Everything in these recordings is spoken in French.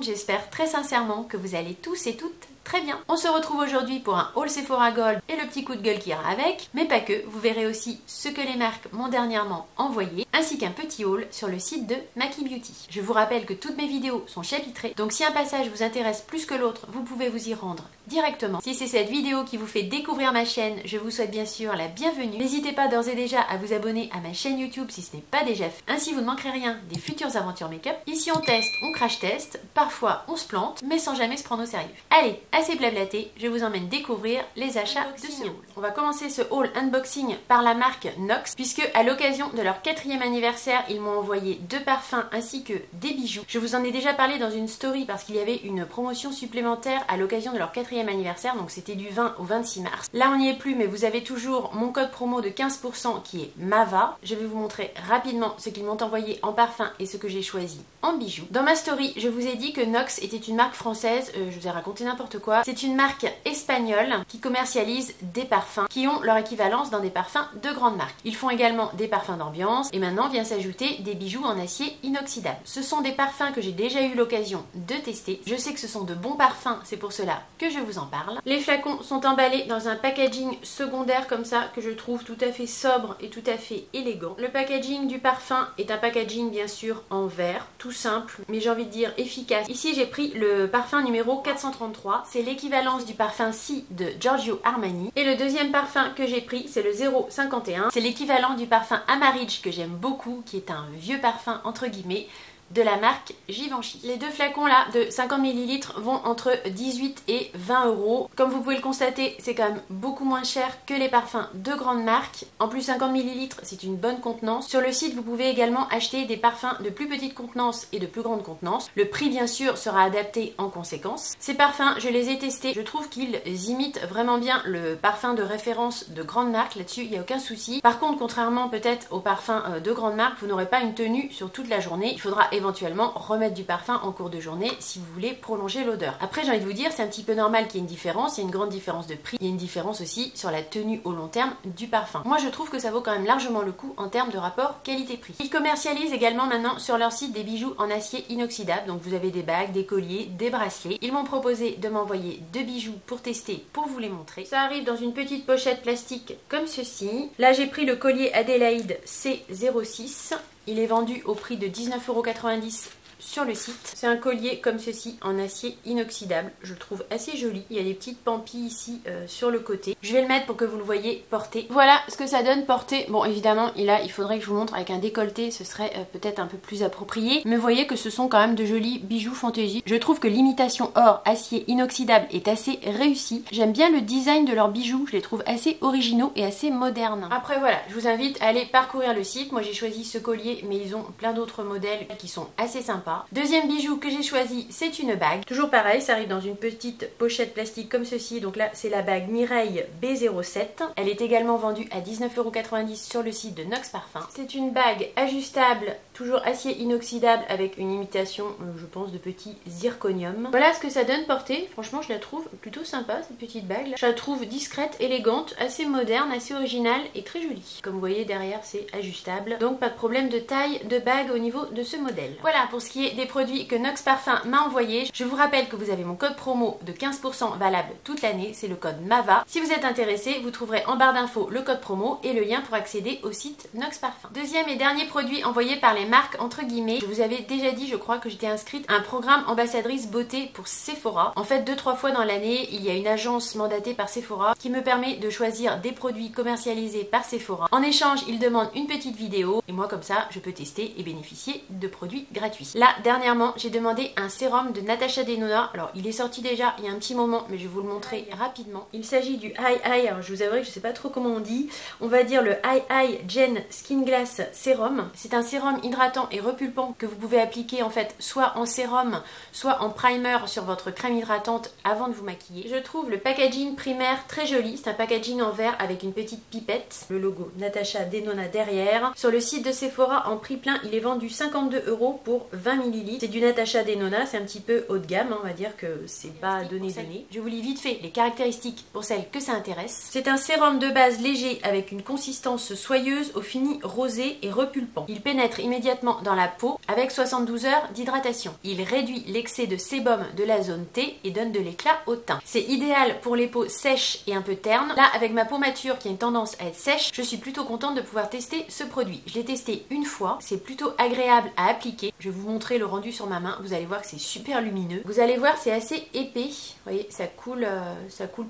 j'espère très sincèrement que vous allez tous et toutes très bien. On se retrouve aujourd'hui pour un haul Sephora Gold et le petit coup de gueule qui ira avec, mais pas que, vous verrez aussi ce que les marques m'ont dernièrement envoyé, ainsi qu'un petit haul sur le site de Maki Beauty. Je vous rappelle que toutes mes vidéos sont chapitrées, donc si un passage vous intéresse plus que l'autre, vous pouvez vous y rendre directement. Si c'est cette vidéo qui vous fait découvrir ma chaîne, je vous souhaite bien sûr la bienvenue. N'hésitez pas d'ores et déjà à vous abonner à ma chaîne YouTube si ce n'est pas déjà fait. Ainsi vous ne manquerez rien des futures aventures make-up. Ici on teste, on crash test, parfois on se plante, mais sans jamais se prendre au sérieux. Allez, assez blablaté, je vous emmène découvrir les achats de ce haul. On va commencer ce haul unboxing par la marque NOX, puisque à l'occasion de leur 4e anniversaire, ils m'ont envoyé 2 parfums ainsi que des bijoux. Je vous en ai déjà parlé dans une story parce qu'il y avait une promotion supplémentaire à l'occasion de leur 4e anniversaire, donc c'était du 20 au 26 mars. Là on n'y est plus, mais vous avez toujours mon code promo de 15% qui est MAVA. Je vais vous montrer rapidement ce qu'ils m'ont envoyé en parfum et ce que j'ai choisi en bijoux. Dans ma story, je vous ai dit que NOX était une marque française, je vous ai raconté n'importe quoi. C'est une marque espagnole qui commercialise des parfums qui ont leur équivalence dans des parfums de grandes marques. Ils font également des parfums d'ambiance et maintenant vient s'ajouter des bijoux en acier inoxydable. Ce sont des parfums que j'ai déjà eu l'occasion de tester. Je sais que ce sont de bons parfums, c'est pour cela que je vous en parle. Les flacons sont emballés dans un packaging secondaire comme ça que je trouve tout à fait sobre et tout à fait élégant. Le packaging du parfum est un packaging bien sûr en verre, tout simple, mais j'ai envie de dire efficace. Ici j'ai pris le parfum numéro 433, c'est l'équivalence du parfum Si de Giorgio Armani. Et le deuxième parfum que j'ai pris, c'est le 051, c'est l'équivalent du parfum Amarich que j'aime beaucoup, qui est un vieux parfum entre guillemets, de la marque Givenchy. Les deux flacons là de 50 ml vont entre 18 et 20 euros. Comme vous pouvez le constater, c'est quand même beaucoup moins cher que les parfums de grandes marques. En plus 50 ml c'est une bonne contenance. Sur le site vous pouvez également acheter des parfums de plus petite contenance et de plus grande contenance. Le prix bien sûr sera adapté en conséquence. Ces parfums je les ai testés, je trouve qu'ils imitent vraiment bien le parfum de référence de grande marque. Là-dessus il n'y a aucun souci. Par contre contrairement peut-être aux parfums de grande marque, vous n'aurez pas une tenue sur toute la journée. Il faudra éventuellement remettre du parfum en cours de journée si vous voulez prolonger l'odeur. Après j'ai envie de vous dire, c'est un petit peu normal qu'il y ait une différence, il y a une grande différence de prix, il y a une différence aussi sur la tenue au long terme du parfum. Moi je trouve que ça vaut quand même largement le coup en termes de rapport qualité-prix. Ils commercialisent également maintenant sur leur site des bijoux en acier inoxydable, donc vous avez des bagues, des colliers, des bracelets. Ils m'ont proposé de m'envoyer 2 bijoux pour tester, pour vous les montrer. Ça arrive dans une petite pochette plastique comme ceci. Là j'ai pris le collier Adélaïde C06. Il est vendu au prix de 19,90 € sur le site. C'est un collier comme ceci en acier inoxydable. Je le trouve assez joli. Il y a des petites pampilles ici sur le côté. Je vais le mettre pour que vous le voyez porté. Voilà ce que ça donne porté. Bon évidemment il faudrait que je vous montre avec un décolleté. Ce serait peut-être un peu plus approprié. Mais vous voyez que ce sont quand même de jolis bijoux fantaisie. Je trouve que l'imitation or acier inoxydable est assez réussie. J'aime bien le design de leurs bijoux. Je les trouve assez originaux et assez modernes. Après voilà, je vous invite à aller parcourir le site. Moi j'ai choisi ce collier mais ils ont plein d'autres modèles qui sont assez sympas. Deuxième bijou que j'ai choisi, c'est une bague. Toujours pareil, ça arrive dans une petite pochette plastique comme ceci. Donc là, c'est la bague Mireille B07. Elle est également vendue à 19,90 € sur le site de NOX Parfum. C'est une bague ajustable, toujours acier inoxydable avec une imitation, je pense, de petit zirconium. Voilà ce que ça donne portée. Franchement, je la trouve plutôt sympa, cette petite bague là. Je la trouve discrète, élégante, assez moderne, assez originale et très jolie. Comme vous voyez, derrière, c'est ajustable. Donc, pas de problème de taille de bague au niveau de ce modèle. Voilà pour ce qui est des produits que NOX Parfum m'a envoyé. Je vous rappelle que vous avez mon code promo de 15% valable toute l'année, c'est le code MAVA. Si vous êtes intéressé, vous trouverez en barre d'infos le code promo et le lien pour accéder au site NOX Parfum. Deuxième et dernier produit envoyé par les marques entre guillemets. Je vous avais déjà dit, je crois, que j'étais inscrite à un programme ambassadrice beauté pour Sephora. En fait, 2-3 fois dans l'année, il y a une agence mandatée par Sephora qui me permet de choisir des produits commercialisés par Sephora. En échange, ils demandent une petite vidéo et moi comme ça, je peux tester et bénéficier de produits gratuits. Là, dernièrement, j'ai demandé un sérum de Natasha Denona. Alors, il est sorti déjà il y a un petit moment, mais je vais vous le montrer rapidement. Il s'agit du High High, alors je vous avouerai que je ne sais pas trop comment on dit. On va dire le High High Gen Skin Glass Sérum. C'est un sérum hydratant et repulpant que vous pouvez appliquer en fait soit en sérum, soit en primer sur votre crème hydratante avant de vous maquiller. Je trouve le packaging primaire très joli. C'est un packaging en verre avec une petite pipette. Le logo Natasha Denona derrière. Sur le site de Sephora, en prix plein, il est vendu 52 € pour 20 ml. C'est du Natasha Denona, c'est un petit peu haut de gamme, hein, on va dire que c'est pas donné. Je vous lis vite fait les caractéristiques pour celles que ça intéresse. C'est un sérum de base léger avec une consistance soyeuse au fini rosé et repulpant. Il pénètre immédiatement immédiatement dans la peau avec 72 heures d'hydratation. Il réduit l'excès de sébum de la zone T et donne de l'éclat au teint. C'est idéal pour les peaux sèches et un peu ternes. Là, avec ma peau mature qui a une tendance à être sèche, je suis plutôt contente de pouvoir tester ce produit. Je l'ai testé une fois, c'est plutôt agréable à appliquer. Je vais vous montrer le rendu sur ma main, vous allez voir que c'est super lumineux. Vous allez voir, c'est assez épais. Vous voyez, ça coule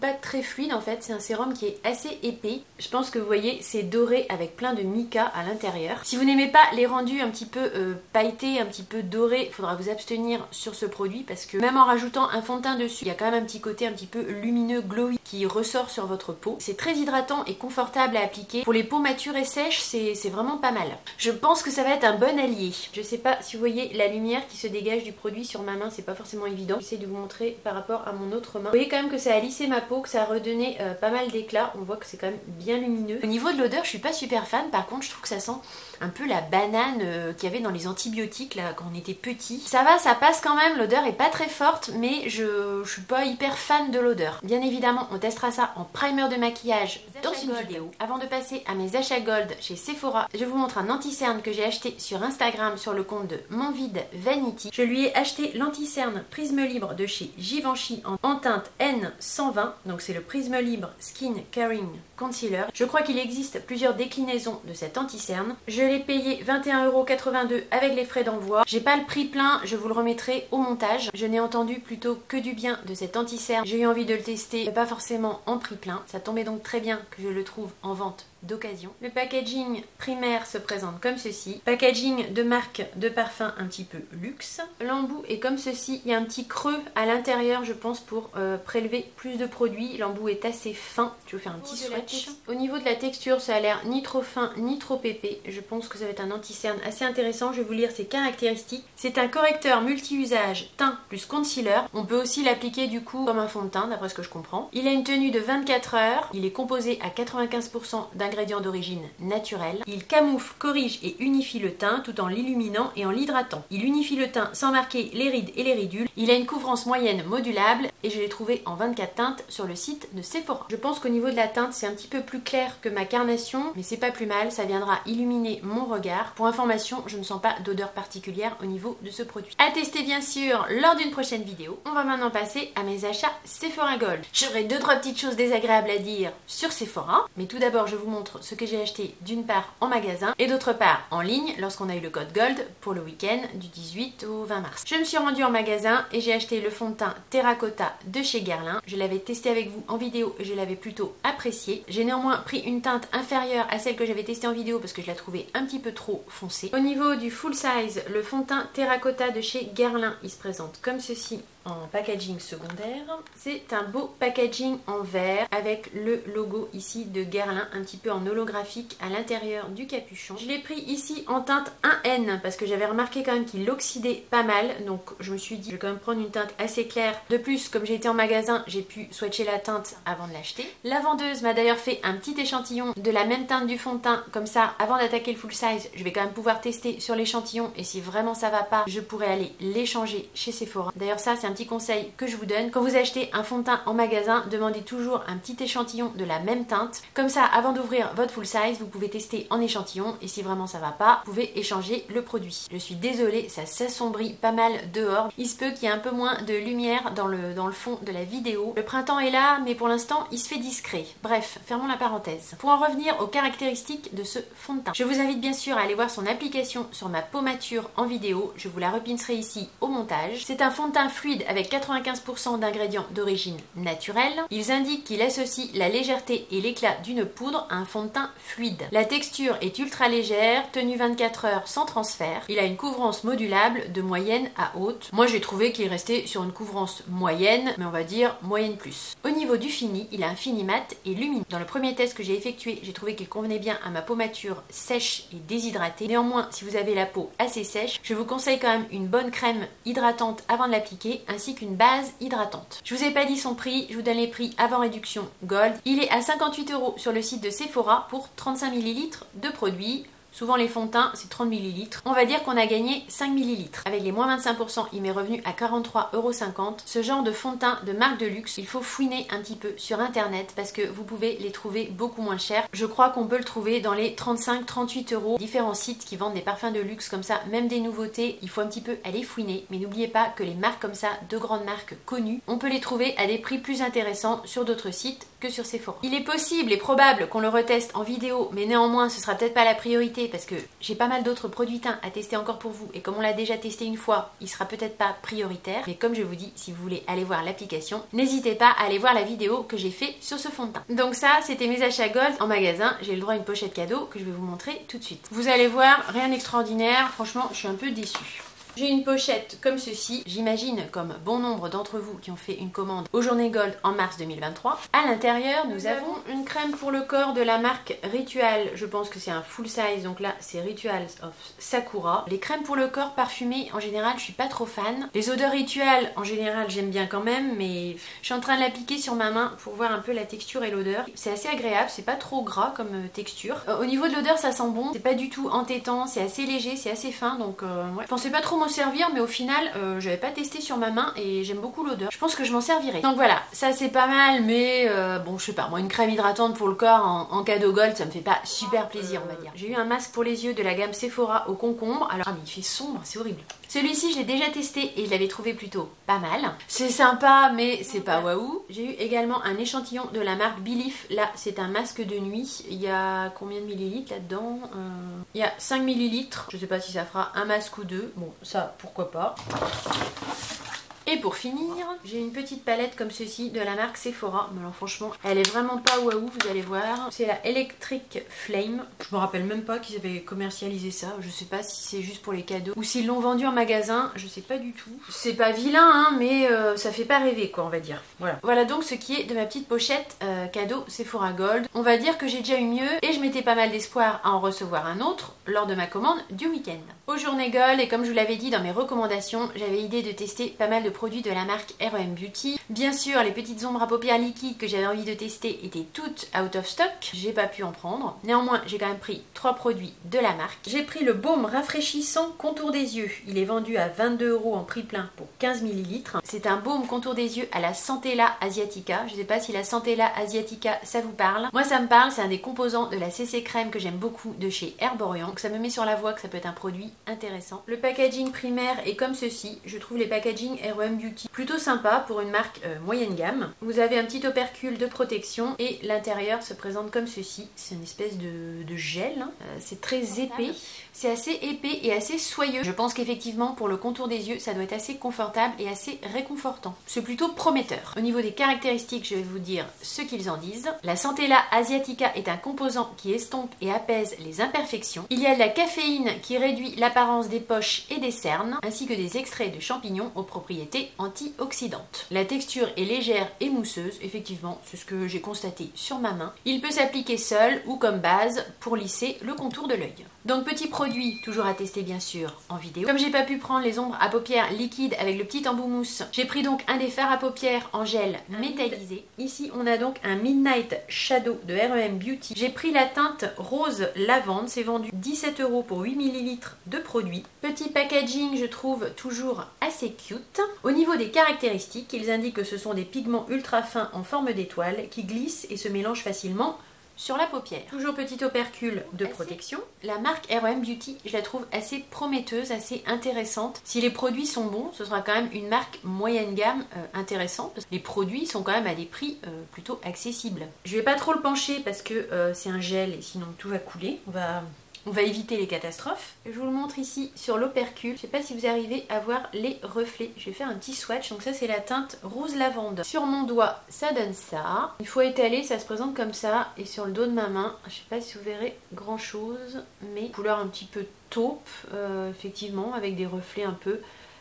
pas très fluide en fait, c'est un sérum qui est assez épais. Je pense que vous voyez, c'est doré avec plein de mica à l'intérieur. Si vous n'aimez pas les rendus un petit peu pailletés, un petit peu dorés, il faudra vous abstenir sur ce produit parce que même en rajoutant un fond de teint dessus, il y a quand même un petit côté un petit peu lumineux, glowy qui ressort sur votre peau. C'est très hydratant et confortable à appliquer. Pour les peaux matures et sèches, c'est vraiment pas mal. Je pense que ça va être un bon allié. Je sais pas si vous voyez la lumière qui se dégage du produit sur ma main, c'est pas forcément évident. J'essaie de vous montrer par rapport à mon autre main. Vous voyez quand même que ça a lissé ma peau, que ça a redonné pas mal d'éclat. On voit que c'est quand même bien lumineux. Au niveau de l'odeur, je suis pas super fan. Par contre, je trouve que ça sent un peu la banane qu'il y avait dans les antibiotiques là quand on était petit. Ça va, ça passe quand même. L'odeur est pas très forte, mais je suis pas hyper fan de l'odeur. Bien évidemment, on testera ça en primer de maquillage dans une vidéo. Avant de passer à mes achats gold chez Sephora, je vous montre un anti-cerne que j'ai acheté sur Instagram sur le compte de Monvide Vanity. Je lui ai acheté l'anti-cerne Prisme Libre de chez Givenchy en teinte N120. Donc c'est le Prisme Libre Skin Caring Concealer. Je crois qu'il existe plusieurs déclinaisons de cet anti-cerne. Je l'ai payé 21,82 € avec les frais d'envoi. J'ai pas le prix plein, je vous le remettrai au montage. Je n'ai entendu plutôt que du bien de cet anti-cerne. J'ai eu envie de le tester, mais pas forcément en prix plein. Ça tombait donc très bien que je le trouve en vente d'occasion. Le packaging primaire se présente comme ceci. Packaging de marque de parfum un petit peu luxe. L'embout est comme ceci. Il y a un petit creux à l'intérieur, je pense, pour prélever plus de produits. L'embout est assez fin. Je vais vous faire un petit swatch. Au niveau de la texture, ça a l'air ni trop fin ni trop épais. Je pense que ça va être un anti-cerne assez intéressant. Je vais vous lire ses caractéristiques. C'est un correcteur multi-usage teint plus concealer. On peut aussi l'appliquer du coup comme un fond de teint, d'après ce que je comprends. Il a une tenue de 24 heures. Il est composé à 95% d'ingrédients d'origine naturelle. Il camoufle, corrige et unifie le teint tout en l'illuminant et en l'hydratant. Il unifie le teint sans marquer les rides et les ridules. Il a une couvrance moyenne modulable et je l'ai trouvé en 24 teintes sur le site de Sephora. Je pense qu'au niveau de la teinte, c'est un petit peu plus clair que ma carnation, mais c'est pas plus mal, ça viendra illuminer mon regard. Pour information, je ne sens pas d'odeur particulière au niveau de ce produit. À tester bien sûr lors d'une prochaine vidéo. On va maintenant passer à mes achats Sephora Gold. J'aurai 2-3 petites choses désagréables à dire sur Sephora, mais tout d'abord je vous montre ce que j'ai acheté d'une part en magasin et d'autre part en ligne lorsqu'on a eu le code Gold pour le week-end du 18 au 20 mars. Je me suis rendue en magasin et j'ai acheté le fond de teint Terracotta de chez Guerlain. Je l'avais testé avec vous en vidéo et je l'avais plutôt apprécié. J'ai néanmoins pris une teinte inférieure à celle que j'avais testée en vidéo parce que je la trouvais un petit peu trop foncée. Au niveau du full size, le fond de teint Terracotta de chez Guerlain, il se présente comme ceci en packaging secondaire. C'est un beau packaging en verre avec le logo ici de Guerlain un petit peu en holographique à l'intérieur du capuchon. Je l'ai pris ici en teinte 1N parce que j'avais remarqué quand même qu'il oxydait pas mal, donc je me suis dit je vais quand même prendre une teinte assez claire. De plus, comme j'ai été en magasin, j'ai pu swatcher la teinte avant de l'acheter. La vendeuse m'a d'ailleurs fait un petit échantillon de la même teinte du fond de teint, comme ça avant d'attaquer le full size, je vais quand même pouvoir tester sur l'échantillon et si vraiment ça va pas, je pourrais aller l'échanger chez Sephora. D'ailleurs ça c'est un petit conseil que je vous donne. Quand vous achetez un fond de teint en magasin, demandez toujours un petit échantillon de la même teinte. Comme ça, avant d'ouvrir votre full size, vous pouvez tester en échantillon et si vraiment ça va pas, vous pouvez échanger le produit. Je suis désolée, ça s'assombrit pas mal dehors. Il se peut qu'il y ait un peu moins de lumière dans le fond de la vidéo. Le printemps est là, mais pour l'instant, il se fait discret. Bref, fermons la parenthèse. Pour en revenir aux caractéristiques de ce fond de teint, je vous invite bien sûr à aller voir son application sur ma peau mature en vidéo. Je vous la repincerai ici au montage. C'est un fond de teint fluide avec 95% d'ingrédients d'origine naturelle. Ils indiquent qu'il associe la légèreté et l'éclat d'une poudre à un fond de teint fluide. La texture est ultra légère, tenue 24 heures sans transfert. Il a une couvrance modulable de moyenne à haute. Moi j'ai trouvé qu'il restait sur une couvrance moyenne, mais on va dire moyenne plus. Au niveau du fini, il a un fini mat et lumineux. Dans le premier test que j'ai effectué, j'ai trouvé qu'il convenait bien à ma peau mature sèche et déshydratée. Néanmoins, si vous avez la peau assez sèche, je vous conseille quand même une bonne crème hydratante avant de l'appliquer, ainsi qu'une base hydratante. Je vous ai pas dit son prix, je vous donne les prix avant réduction Gold. Il est à 58 € sur le site de Sephora pour 35 ml de produits. Souvent les fonds de teint c'est 30 ml. On va dire qu'on a gagné 5 ml. Avec les moins 25%, il m'est revenu à 43,50 €. Ce genre de fond de teint de marque de luxe, il faut fouiner un petit peu sur internet parce que vous pouvez les trouver beaucoup moins chers. Je crois qu'on peut le trouver dans les 35-38 €. Différents sites qui vendent des parfums de luxe comme ça, même des nouveautés, il faut un petit peu aller fouiner. Mais n'oubliez pas que les marques comme ça, de grandes marques connues, on peut les trouver à des prix plus intéressants sur d'autres sites que sur Sephora. Il est possible et probable qu'on le reteste en vidéo, mais néanmoins ce sera peut-être pas la priorité parce que j'ai pas mal d'autres produits teints à tester encore pour vous et comme on l'a déjà testé une fois, il sera peut-être pas prioritaire. Mais comme je vous dis, si vous voulez aller voir l'application, n'hésitez pas à aller voir la vidéo que j'ai fait sur ce fond de teint. Donc ça, c'était mes achats Gold en magasin. J'ai le droit à une pochette cadeau que je vais vous montrer tout de suite. Vous allez voir, rien d'extraordinaire. Franchement, je suis un peu déçue. J'ai une pochette comme ceci, j'imagine comme bon nombre d'entre vous qui ont fait une commande aux Journées Gold en mars 2023. À l'intérieur, nous avons une crème pour le corps de la marque Ritual. Je pense que c'est un full size, donc là c'est Rituals of Sakura. Les crèmes pour le corps parfumées, en général, je suis pas trop fan. Les odeurs Ritual, en général, j'aime bien quand même, mais je suis en train de l'appliquer sur ma main pour voir un peu la texture et l'odeur. C'est assez agréable, c'est pas trop gras comme texture. Au niveau de l'odeur, ça sent bon, c'est pas du tout entêtant, c'est assez léger, c'est assez fin, donc ouais. Je pensais pas trop servir, mais au final j'avais pas testé sur ma main et j'aime beaucoup l'odeur. Je pense que je m'en servirai. Donc voilà, ça c'est pas mal, mais bon je sais pas, moi une crème hydratante pour le corps en cadeau Gold, ça me fait pas super plaisir on va dire. J'ai eu un masque pour les yeux de la gamme Sephora au concombre. Alors mais il fait sombre, c'est horrible. Celui-ci je l'ai déjà testé et je l'avais trouvé plutôt pas mal. C'est sympa mais c'est pas waouh. J'ai eu également un échantillon de la marque Belief. Là c'est un masque de nuit. Il y a combien de millilitres là-dedans? Il y a 5 millilitres. Je sais pas si ça fera un masque ou deux. Bon ça pourquoi pas. Et pour finir, j'ai une petite palette comme ceci de la marque Sephora. Mais alors franchement, elle est vraiment pas waouh, vous allez voir. C'est la Electric Flame. Je me rappelle même pas qu'ils avaient commercialisé ça. Je sais pas si c'est juste pour les cadeaux ou s'ils l'ont vendu en magasin. Je sais pas du tout. C'est pas vilain, hein, mais ça fait pas rêver quoi, on va dire. Voilà. Voilà donc ce qui est de ma petite pochette cadeau Sephora Gold. On va dire que j'ai déjà eu mieux et je mettais pas mal d'espoir à en recevoir un autre lors de ma commande du week-end. Aux Journées Gold, et comme je vous l'avais dit dans mes recommandations, j'avais idée de tester pas mal de produits de la marque R.E.M. Beauty. Bien sûr, les petites ombres à paupières liquides que j'avais envie de tester étaient toutes out of stock. J'ai pas pu en prendre. Néanmoins, j'ai quand même pris 3 produits de la marque. J'ai pris le baume rafraîchissant contour des yeux. Il est vendu à 22 € en prix plein pour 15 ml. C'est un baume contour des yeux à la Centella Asiatica. Je sais pas si la Centella Asiatica ça vous parle. Moi ça me parle, c'est un des composants de la CC crème que j'aime beaucoup de chez Herborian. Donc ça me met sur la voie que ça peut être un produit intéressant. Le packaging primaire est comme ceci. Je trouve les packaging R.E.M. Beauty plutôt sympa pour une marque moyenne gamme. Vous avez un petit opercule de protection et l'intérieur se présente comme ceci. C'est une espèce de gel. Hein. C'est très épais. C'est assez épais et assez soyeux. Je pense qu'effectivement pour le contour des yeux, ça doit être assez confortable et assez réconfortant. C'est plutôt prometteur. Au niveau des caractéristiques, je vais vous dire ce qu'ils en disent. La Centella Asiatica est un composant qui estompe et apaise les imperfections. Il y a de la caféine qui réduit l'apparence des poches et des cernes, ainsi que des extraits de champignons aux propriétés antioxydantes. La texture est légère et mousseuse, effectivement, c'est ce que j'ai constaté sur ma main. Il peut s'appliquer seul ou comme base pour lisser le contour de l'œil. Donc petit produit, toujours à tester bien sûr en vidéo. Comme j'ai pas pu prendre les ombres à paupières liquides avec le petit embout mousse, j'ai pris donc un des fards à paupières en gel métallisé. Ici on a donc un Midnight Shadow de R.E.M. Beauty. J'ai pris la teinte rose lavande, c'est vendu 17 € pour 8 ml de produit. Petit packaging, je trouve toujours assez cute. Au niveau des caractéristiques, ils indiquent que ce sont des pigments ultra fins en forme d'étoile qui glissent et se mélangent facilement sur la paupière. Toujours petit opercule de protection. La marque R.E.M. Beauty, je la trouve assez prometteuse, assez intéressante. Si les produits sont bons, ce sera quand même une marque moyenne gamme intéressante. Parce que les produits sont quand même à des prix plutôt accessibles. Je vais pas trop le pencher parce que c'est un gel et sinon tout va couler. On va éviter les catastrophes. Je vous le montre ici sur l'opercule. Je ne sais pas si vous arrivez à voir les reflets. Je vais faire un petit swatch. Donc ça c'est la teinte rose lavande. Sur mon doigt, ça donne ça. Il faut étaler, ça se présente comme ça. Et sur le dos de ma main, je ne sais pas si vous verrez grand chose, mais couleur un petit peu taupe, effectivement, avec des reflets un peu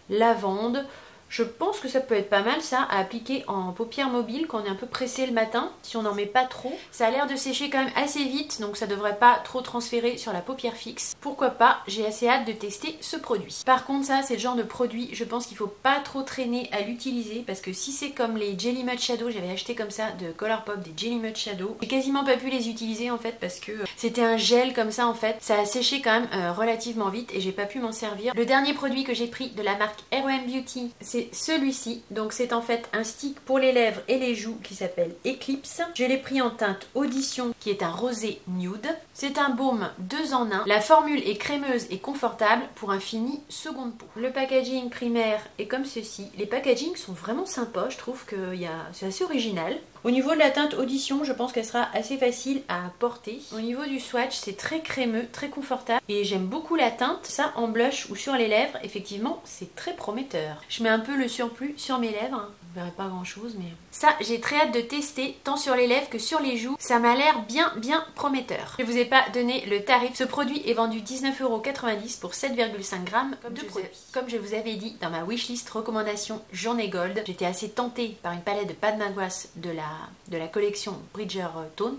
lavande. Je pense que ça peut être pas mal ça à appliquer en paupières mobiles quand on est un peu pressé le matin, si on n'en met pas trop. Ça a l'air de sécher quand même assez vite, donc ça devrait pas trop transférer sur la paupière fixe. Pourquoi pas, j'ai assez hâte de tester ce produit. Par contre ça c'est le genre de produit, je pense qu'il faut pas trop traîner à l'utiliser, parce que si c'est comme les Jelly Mud Shadow, j'avais acheté comme ça de Colourpop des Jelly Mud Shadow, j'ai quasiment pas pu les utiliser en fait parce que c'était un gel comme ça en fait, ça a séché quand même relativement vite et j'ai pas pu m'en servir. Le dernier produit que j'ai pris de la marque R.O.M Beauty, c'est celui-ci. Donc c'est en fait un stick pour les lèvres et les joues qui s'appelle Eclipse. Je l'ai pris en teinte Audition qui est un rosé nude. C'est un baume 2 en 1. La formule est crémeuse et confortable pour un fini seconde peau. Le packaging primaire est comme ceci. Les packagings sont vraiment sympas, je trouve que c'est assez original. Au niveau de la teinte Audition, je pense qu'elle sera assez facile à porter. Au niveau du swatch, c'est très crémeux, très confortable. Et j'aime beaucoup la teinte. Ça, en blush ou sur les lèvres, effectivement, c'est très prometteur. Je mets un peu le surplus sur mes lèvres. Vous verrez pas grand chose, mais... Ça, j'ai très hâte de tester, tant sur les lèvres que sur les joues. Ça m'a l'air bien prometteur. Je vous ai pas donné le tarif. Ce produit est vendu 19,90 € pour 7,5 grammes de produit. Comme je vous avais dit dans ma wishlist recommandation Journée Gold, j'étais assez tentée par une palette de Pat McGrath de la collection Bridgerton.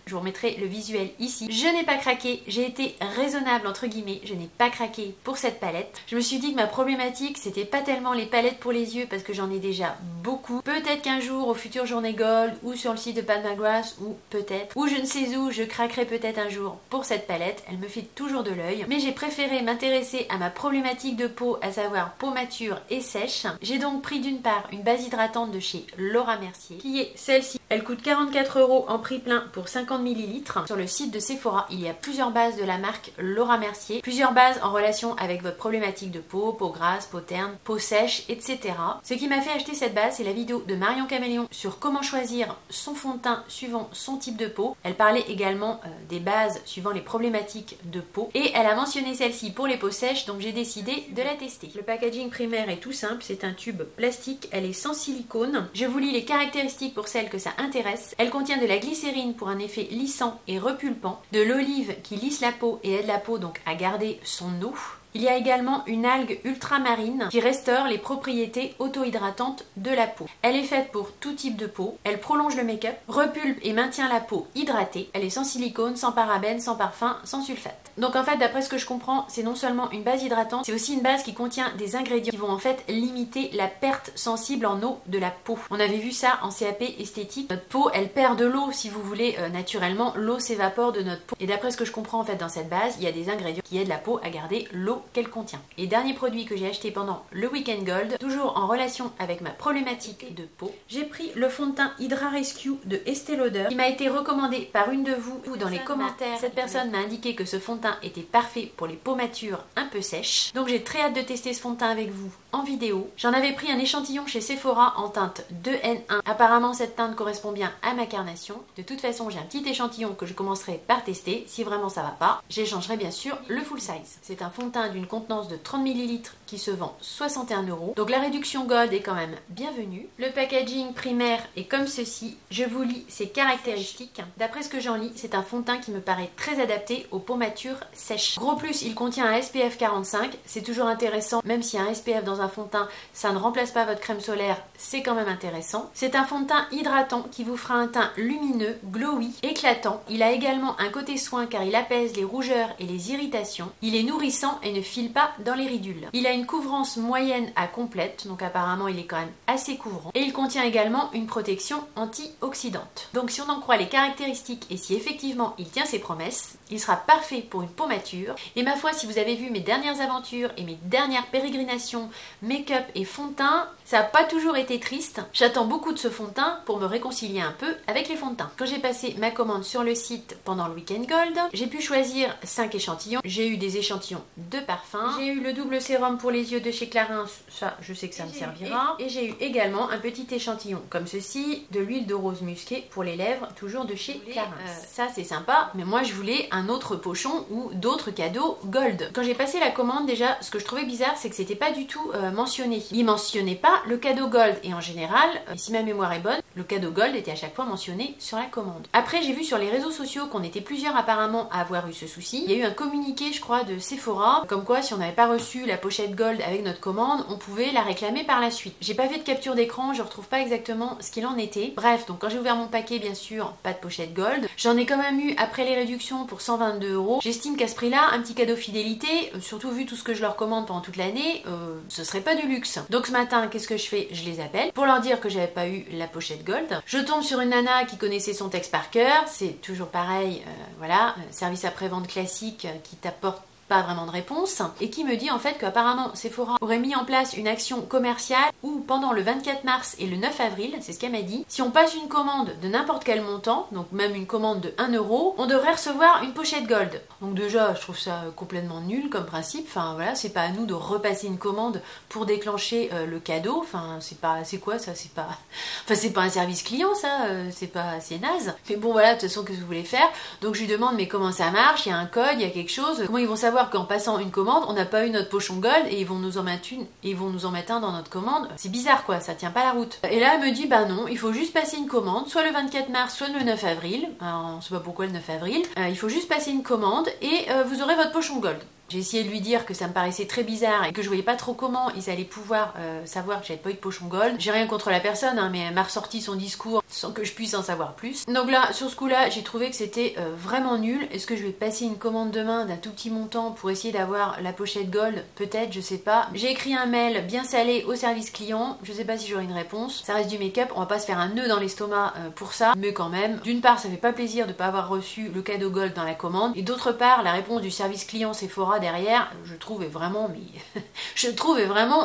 Je vous remettrai le visuel ici. Je n'ai pas craqué, j'ai été raisonnable entre guillemets, je n'ai pas craqué pour cette palette. Je me suis dit que ma problématique c'était pas tellement les palettes pour les yeux parce que j'en ai déjà beaucoup. Peut-être qu'un jour au futur Journée Gold ou sur le site de Pat McGrath ou peut-être, ou je ne sais où, je craquerai peut-être un jour pour cette palette. Elle me fait toujours de l'œil. Mais j'ai préféré m'intéresser à ma problématique de peau, à savoir peau mature et sèche. J'ai donc pris d'une part une base hydratante de chez Laura Mercier qui est celle-ci. Elle coûte 44 € en prix plein pour 50 ml. Sur le site de Sephora, il y a plusieurs bases de la marque Laura Mercier. Plusieurs bases en relation avec votre problématique de peau grasse, peau terne, peau sèche, etc. Ce qui m'a fait acheter cette base, c'est la vidéo de Marion Caméléon sur comment choisir son fond de teint suivant son type de peau. Elle parlait également des bases suivant les problématiques de peau. Et elle a mentionné celle-ci pour les peaux sèches, donc j'ai décidé de la tester. Le packaging primaire est tout simple, c'est un tube plastique, elle est sans silicone. Je vous lis les caractéristiques pour celles que ça intéresse. Elle contient de la glycérine pour un effet lissant et repulpant, de l'olive qui lisse la peau et aide la peau donc à garder son eau. Il y a également une algue ultramarine qui restaure les propriétés auto-hydratantes de la peau. Elle est faite pour tout type de peau, elle prolonge le make-up, repulpe et maintient la peau hydratée. Elle est sans silicone, sans parabènes, sans parfum, sans sulfate. Donc en fait, d'après ce que je comprends, c'est non seulement une base hydratante, c'est aussi une base qui contient des ingrédients qui vont en fait limiter la perte sensible en eau de la peau. On avait vu ça en CAP esthétique. Notre peau, elle perd de l'eau si vous voulez naturellement, l'eau s'évapore de notre peau. Et d'après ce que je comprends en fait dans cette base, il y a des ingrédients qui aident la peau à garder l'eau qu'elle contient. Et dernier produit que j'ai acheté pendant le Weekend Gold, toujours en relation avec ma problématique de peau, j'ai pris le fond de teint Hydra Rescue de Estée Lauder qui m'a été recommandé par une de vous ou dans les commentaires. Cette personne m'a indiqué que ce fond de teint était parfait pour les peaux matures un peu sèches. Donc j'ai très hâte de tester ce fond de teint avec vous en vidéo. J'en avais pris un échantillon chez Sephora en teinte 2N1. Apparemment cette teinte correspond bien à ma carnation. De toute façon j'ai un petit échantillon que je commencerai par tester. Si vraiment ça va pas, j'échangerai bien sûr le full size. C'est un fond de teint d'une contenance de 30 ml qui se vend 61 €. Donc la réduction Gold est quand même bienvenue. Le packaging primaire est comme ceci. Je vous lis ses caractéristiques. D'après ce que j'en lis, c'est un fond de teint qui me paraît très adapté aux peaux matures sèches. Gros plus, il contient un SPF 45. C'est toujours intéressant, même s'il y a un SPF dans un fond de teint, ça ne remplace pas votre crème solaire, c'est quand même intéressant. C'est un fond de teint hydratant qui vous fera un teint lumineux, glowy, éclatant. Il a également un côté soin car il apaise les rougeurs et les irritations. Il est nourrissant et ne file pas dans les ridules. Il a une couvrance moyenne à complète, donc apparemment il est quand même assez couvrant. Et il contient également une protection antioxydante. Donc si on en croit les caractéristiques et si effectivement il tient ses promesses, il sera parfait pour une peau mature. Et ma foi, si vous avez vu mes dernières aventures et mes dernières pérégrinations make-up et fond de teint, ça n'a pas toujours été triste. J'attends beaucoup de ce fond de teint pour me réconcilier un peu avec les fonds de teint. Quand j'ai passé ma commande sur le site pendant le Weekend Gold, j'ai pu choisir 5 échantillons. J'ai eu des échantillons de parfum. J'ai eu le double sérum pour les yeux de chez Clarins, ça je sais que ça me servira. Et j'ai eu également un petit échantillon comme ceci de l'huile de rose musquée pour les lèvres, toujours de chez Clarins. Ça c'est sympa, mais moi je voulais un autre pochon ou d'autres cadeaux Gold. Quand j'ai passé la commande déjà, ce que je trouvais bizarre c'est que c'était pas du tout mentionné. Il mentionnait pas le cadeau gold. Et en général, si ma mémoire est bonne, le cadeau gold était à chaque fois mentionné sur la commande. Après, j'ai vu sur les réseaux sociaux qu'on était plusieurs apparemment à avoir eu ce souci. Il y a eu un communiqué, je crois, de Sephora, comme quoi si on n'avait pas reçu la pochette gold avec notre commande, on pouvait la réclamer par la suite. J'ai pas fait de capture d'écran, je retrouve pas exactement ce qu'il en était. Bref, donc quand j'ai ouvert mon paquet, bien sûr, pas de pochette gold. J'en ai quand même eu après les réductions pour 122 €. J'estime qu'à ce prix-là, un petit cadeau fidélité, surtout vu tout ce que je leur commande pendant toute l'année, ce serait pas du luxe. Donc ce matin, qu'est-ce que je fais? Je les appelle pour leur dire que j'avais pas eu la pochette gold. Je tombe sur une nana qui connaissait son texte par cœur, c'est toujours pareil, voilà, service après-vente classique qui t'apporte pas vraiment de réponse, et qui me dit en fait qu'apparemment Sephora aurait mis en place une action commerciale où pendant le 24 mars et le 9 avril, c'est ce qu'elle m'a dit, si on passe une commande de n'importe quel montant, donc même une commande de 1 €, on devrait recevoir une pochette gold. Donc déjà, je trouve ça complètement nul comme principe, enfin voilà, c'est pas à nous de repasser une commande pour déclencher le cadeau, enfin c'est quoi ça, c'est pas un service client ça, c'est naze. Mais bon voilà, de toute façon, qu'est-ce que vous voulez faire? Donc je lui demande mais comment ça marche, il y a un code, il y a quelque chose, comment ils vont savoir qu'en passant une commande, on n'a pas eu notre pochon gold et ils vont nous en mettre un dans notre commande. C'est bizarre quoi, ça tient pas la route. Et là elle me dit bah non, il faut juste passer une commande, soit le 24 mars, soit le 9 avril. Alors on sait pas pourquoi le 9 avril. Il faut juste passer une commande et vous aurez votre pochon gold. J'ai essayé de lui dire que ça me paraissait très bizarre et que je voyais pas trop comment ils allaient pouvoir savoir que j'avais pas eu de pochon gold. J'ai rien contre la personne, hein, mais elle m'a ressorti son discours sans que je puisse en savoir plus. Donc là, sur ce coup-là, j'ai trouvé que c'était vraiment nul. Est-ce que je vais passer une commande demain d'un tout petit montant pour essayer d'avoir la pochette gold? Peut-être, je sais pas. J'ai écrit un mail bien salé au service client. Je sais pas si j'aurai une réponse. Ça reste du make-up, on va pas se faire un nœud dans l'estomac pour ça. Mais quand même, d'une part, ça fait pas plaisir de pas avoir reçu le cadeau gold dans la commande. Et d'autre part, la réponse du service client Sephora derrière, je trouve vraiment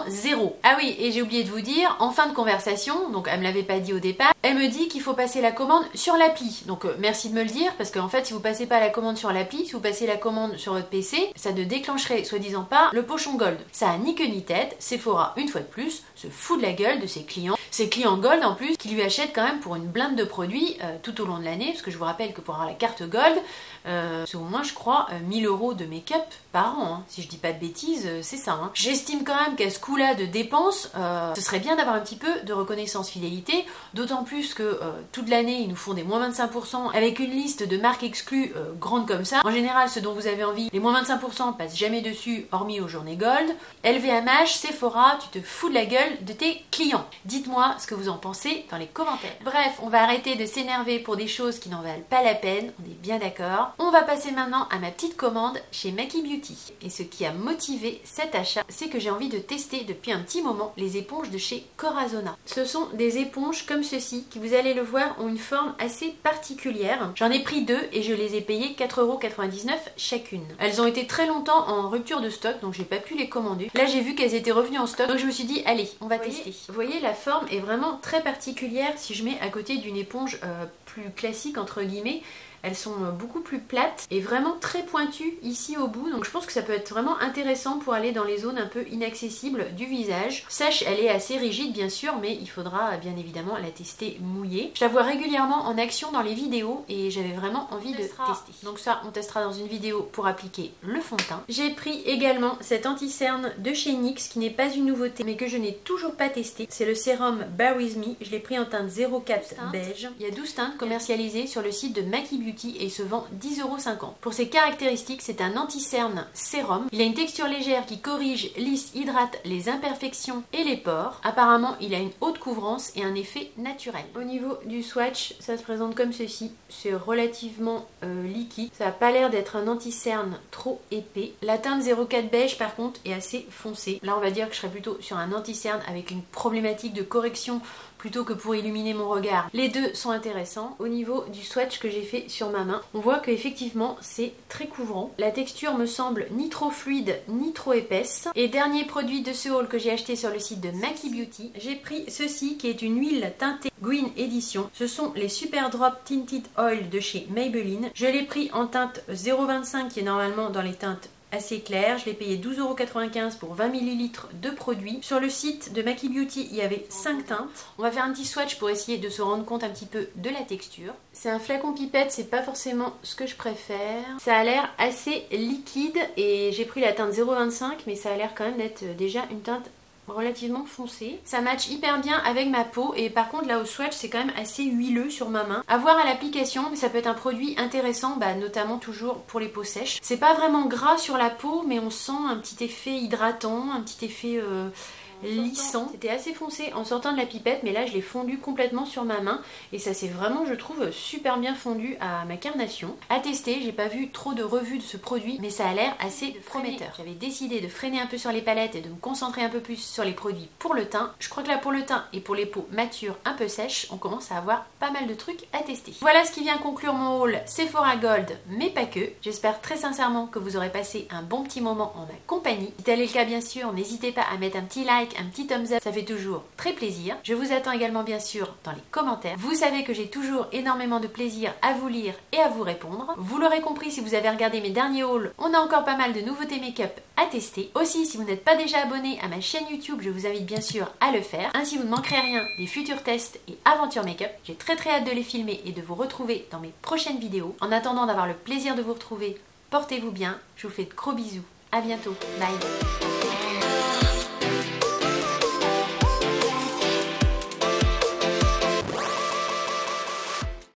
zéro. Ah oui, et j'ai oublié de vous dire, en fin de conversation, donc elle me l'avait pas dit au départ, elle me dit qu'il faut passer la commande sur l'appli. Donc merci de me le dire, parce qu'en fait si vous passez pas la commande sur l'appli, si vous passez la commande sur votre PC, ça ne déclencherait soi-disant pas le pochon gold. Ça a ni queue ni tête. Sephora, une fois de plus, se fout de la gueule de ses clients gold en plus, qui lui achètent quand même pour une blinde de produits tout au long de l'année, parce que je vous rappelle que pour avoir la carte gold, c'est au moins je crois 1000 € de make-up par an, hein. Si je dis pas de bêtises, c'est ça, hein. J'estime quand même qu'à ce coup-là de dépenses, ce serait bien d'avoir un petit peu de reconnaissance fidélité, d'autant plus que toute l'année ils nous font des moins 25% avec une liste de marques exclues grande comme ça. En général, ce dont vous avez envie, les moins 25% passent jamais dessus, hormis aux journées gold. LVMH, Sephora, tu te fous de la gueule de tes clients. Dites-moi ce que vous en pensez dans les commentaires. Bref, on va arrêter de s'énerver pour des choses qui n'en valent pas la peine, on est bien d'accord. On va passer maintenant à ma petite commande chez Maki Beauty. Et ce qui a motivé cet achat, c'est que j'ai envie de tester depuis un petit moment les éponges de chez Corazona. Ce sont des éponges comme ceci, qui vous allez le voir ont une forme assez particulière. J'en ai pris deux et je les ai payées 4,99 € chacune. Elles ont été très longtemps en rupture de stock, donc j'ai pas pu les commander. Là j'ai vu qu'elles étaient revenues en stock, donc je me suis dit allez, on va tester. Vous voyez, la forme est vraiment très particulière si je mets à côté d'une éponge plus classique entre guillemets. Elles sont beaucoup plus plates et vraiment très pointues ici au bout. Donc je pense que ça peut être vraiment intéressant pour aller dans les zones un peu inaccessibles du visage. Sèche, elle est assez rigide bien sûr, mais il faudra bien évidemment la tester mouillée. Je la vois régulièrement en action dans les vidéos et j'avais vraiment envie de tester. Donc ça, on testera dans une vidéo pour appliquer le fond de teint. J'ai pris également cet anti-cerne de chez NYX qui n'est pas une nouveauté mais que je n'ai toujours pas testé. C'est le sérum Bare With Me. Je l'ai pris en teinte 04 beige. Il y a 12 teintes commercialisées sur le site de Maki Beauty et il se vend 10,50 €. Pour ses caractéristiques, c'est un anti-cerne sérum. Il a une texture légère qui corrige, lisse, hydrate les imperfections et les pores. Apparemment, il a une haute couvrance et un effet naturel. Au niveau du swatch, ça se présente comme ceci. C'est relativement liquide. Ça n'a pas l'air d'être un anti-cerne trop épais. La teinte 04 beige, par contre, est assez foncée. Là, on va dire que je serais plutôt sur un anti-cerne avec une problématique de correction plutôt que pour illuminer mon regard. Les deux sont intéressants. Au niveau du swatch que j'ai fait sur ma main, on voit qu'effectivement c'est très couvrant. La texture me semble ni trop fluide ni trop épaisse. Et dernier produit de ce haul que j'ai acheté sur le site de Maki Beauty, j'ai pris ceci qui est une huile teintée Green Edition. Ce sont les Super Drop Tinted Oil de chez Maybelline. Je l'ai pris en teinte 0,25 qui est normalement dans les teintes assez clair. Je l'ai payé 12,95 € pour 20 ml de produits. Sur le site de Maki Beauty, il y avait 5 teintes. On va faire un petit swatch pour essayer de se rendre compte un petit peu de la texture. C'est un flacon pipette, c'est pas forcément ce que je préfère. Ça a l'air assez liquide et j'ai pris la teinte 0,25 mais ça a l'air quand même d'être déjà une teinte relativement foncé. Ça match hyper bien avec ma peau et par contre là au swatch c'est quand même assez huileux sur ma main. À voir à l'application, mais ça peut être un produit intéressant, notamment toujours pour les peaux sèches. C'est pas vraiment gras sur la peau mais on sent un petit effet hydratant, un petit effet lissant. C'était assez foncé en sortant de la pipette mais là je l'ai fondu complètement sur ma main et ça s'est vraiment, je trouve, super bien fondu à ma carnation. À tester, j'ai pas vu trop de revues de ce produit mais ça a l'air assez prometteur. J'avais décidé de freiner un peu sur les palettes et de me concentrer un peu plus sur les produits pour le teint. Je crois que là pour le teint et pour les peaux matures un peu sèches, on commence à avoir pas mal de trucs à tester. Voilà ce qui vient conclure mon haul Sephora Gold mais pas que. J'espère très sincèrement que vous aurez passé un bon petit moment en ma compagnie. Si tel est le cas bien sûr, n'hésitez pas à mettre un petit like, un petit thumbs up, ça fait toujours très plaisir. Je vous attends également bien sûr dans les commentaires. Vous savez que j'ai toujours énormément de plaisir à vous lire et à vous répondre. Vous l'aurez compris si vous avez regardé mes derniers hauls, on a encore pas mal de nouveautés make-up à tester. Aussi, si vous n'êtes pas déjà abonné à ma chaîne YouTube, je vous invite bien sûr à le faire. Ainsi vous ne manquerez rien des futurs tests et aventures make-up. J'ai très hâte de les filmer et de vous retrouver dans mes prochaines vidéos. En attendant d'avoir le plaisir de vous retrouver, portez-vous bien. Je vous fais de gros bisous. À bientôt. Bye.